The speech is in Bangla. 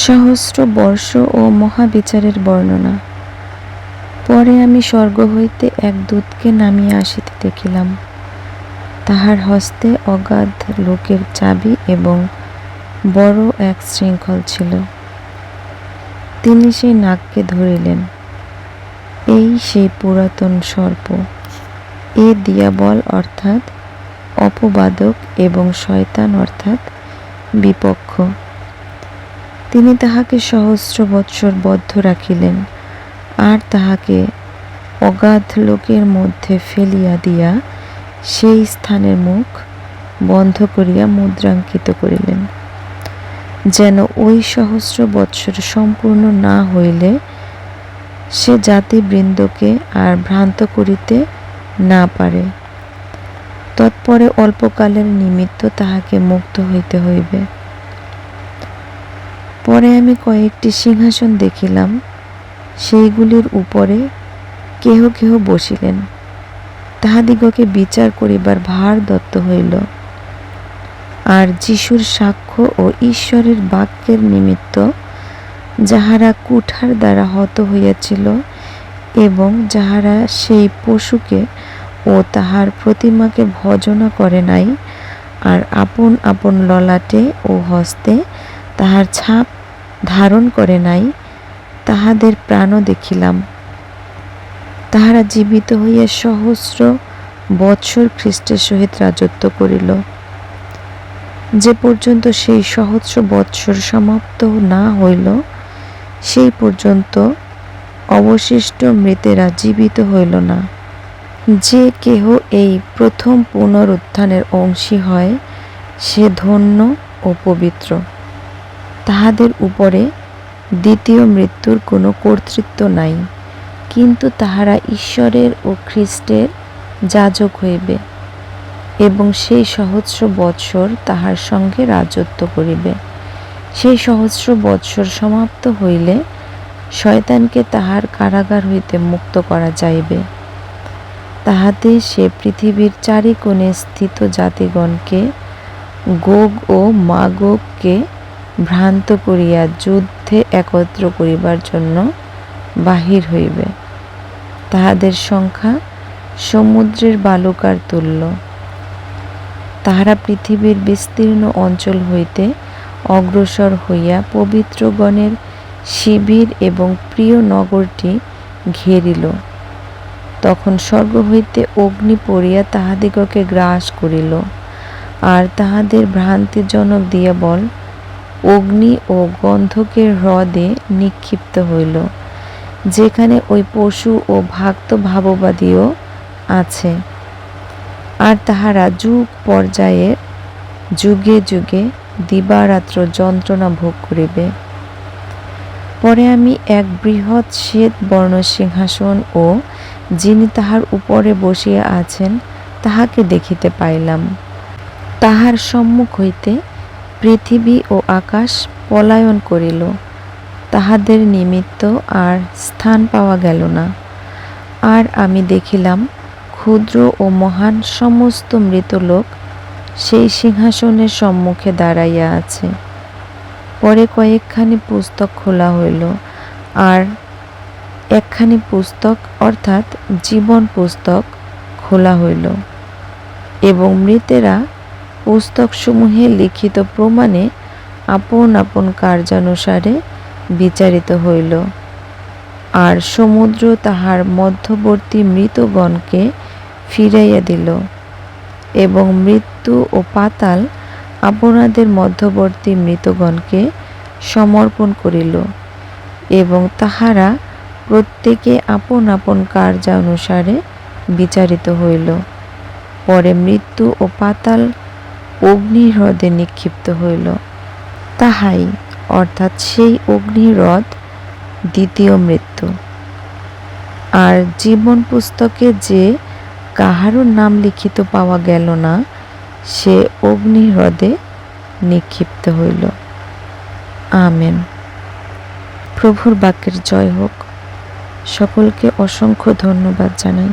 সহস্র বর্ষ ও মহাবিচারের বর্ণনা। পরে আমি স্বর্গ হইতে এক দূতকে নামিয়া আসিতে দেখিলাম। তাহার হস্তে অগাধ লোকের চাবি এবং বড় এক শৃঙ্খল ছিল। তিনি সেই নাগকে ধরিলেন। এই সেই পুরাতন সর্প, এ দিয়াবল অর্থাৎ অপবাদক এবং শয়তান অর্থাৎ বিপক্ষ। তিনি তাহাকে সহস্র বৎসর বদ্ধ রাখিলেন, আর তাহাকে অগাধ লোকের মধ্যে ফেলিয়া দিয়া সেই স্থানের মুখ বন্ধ করিয়া মুদ্রাঙ্কিত করিলেন, যেন ওই সহস্র বৎসর সম্পূর্ণ না হইলে সে জাতিবৃন্দকে আর ভ্রান্ত করিতে না পারে। তৎপরে অল্পকালের নিমিত্ত তাহাকে মুক্ত হইতে হইবে। পরে আমি কয়েকটি সিংহাসন দেখিলাম, সেইগুলির উপরে কেহ কেহ বসিলেন। তাহাদিগকে বিচার করিবার ভার দত্ত হইল। আর যিশুর সাক্ষ্য ও ঈশ্বরের বাক্যের নিমিত্ত যাহারা কুঠার দ্বারা হত হইয়াছিল এবং যাহারা সেই পশুকে ও তাহার প্রতিমাকে ভজনা করে নাই, আর আপন আপন ললাটে ও হস্তে তাহার ছাপ ধারণ করে নাই, তাহাদের প্রাণও দেখিলাম। তাহারা জীবিত হইয়া সহস্র বৎসর খ্রিস্টের সহিত রাজত্ব করিল। যে পর্যন্ত সেই সহস্র বৎসর সমাপ্ত না হইল, সেই পর্যন্ত অবশিষ্ট মৃতেরা জীবিত হইল না। যে কেহ এই প্রথম পুনরুত্থানের অংশী হয়, সে ধন্য ও পবিত্র। তাহাদের উপরে দ্বিতীয় মৃত্যুর কোনো কর্তৃত্ব নাই, কিন্তু তাহারা ঈশ্বরের ও খ্রিস্টের যাজক হইবে এবং সেই সহস্র বৎসর তাহার সঙ্গে রাজত্ব করিবে। সেই সহস্র বৎসর সমাপ্ত হইলে শয়তানকে তাহার কারাগার হইতে মুক্ত করা যাইবে। তাহাতে সে পৃথিবীর চারিকোণে স্থিত জাতিগণকে, গোগ ও মাগোগকে ভ্রান্ত করিয়া যুদ্ধে একত্র করিবার জন্য বাহির হইবে। তাহাদের সংখ্যা সমুদ্রের বালুকার তুল্য। তাহারা পৃথিবীর বিস্তীর্ণ অঞ্চল হইতে অগ্রসর হইয়া পবিত্রগণের শিবির এবং প্রিয় নগরটি ঘেরিল। তখন স্বর্গ হইতে অগ্নি পড়িয়া তাহাদিগকে গ্রাস করিল, আর তাহাদের ভ্রান্তিজনক দিয়াবল অগ্নি ও গন্ধকের হ্রদে নিক্ষিপ্ত হইল, যেখানে ওই পশু ও ভ্রান্ত ভাববাদীও আছে। আর তাহারা যুগ পর্যায়ে যুগে যুগে দিবারাত্র যন্ত্রণা ভোগ করিবে। পরে আমি এক বৃহৎ শ্বেত বর্ণ সিংহাসন ও যিনি তাহার উপরে বসিয়া আছেন তাহাকে দেখিতে পাইলাম। তাহার সম্মুখ হইতে পৃথিবী ও আকাশ পলায়ন করিল, তাহাদের নিমিত্ত আর স্থান পাওয়া গেল না। আর আমি দেখিলাম ক্ষুদ্র ও মহান সমস্ত মৃতলোক সেই সিংহাসনের সম্মুখে দাঁড়াইয়া আছে। পরে কয়েকখানি পুস্তক খোলা হইল, আর একখানি পুস্তক অর্থাৎ জীবন পুস্তক খোলা হইল, এবং মৃতেরা পুস্তকসমূহে লিখিত প্রমাণে আপন আপন কার্যানুসারে বিচারিত হইল। আর সমুদ্র তাহার মধ্যবর্তী মৃতগণকে ফিরাইয়া দিল, এবং মৃত্যু ও পাতাল আপনাদের মধ্যবর্তী মৃতগণকে সমর্পণ করিল, এবং তাহারা প্রত্যেকে আপন আপন কার্যানুসারে বিচারিত হইল। পরে মৃত্যু ও পাতাল অগ্নিহ্রদে নিক্ষিপ্ত হইল। তাহাই অর্থাৎ সেই অগ্নিহ্রদ দ্বিতীয় মৃত্যু। আর জীবন পুস্তকে যে কাহারও নাম লিখিত পাওয়া গেল না, সে অগ্নিহ্রদে নিক্ষিপ্ত হইল। আমেন। প্রভুর বাক্যের জয় হোক। সকলকে অসংখ্য ধন্যবাদ জানাই।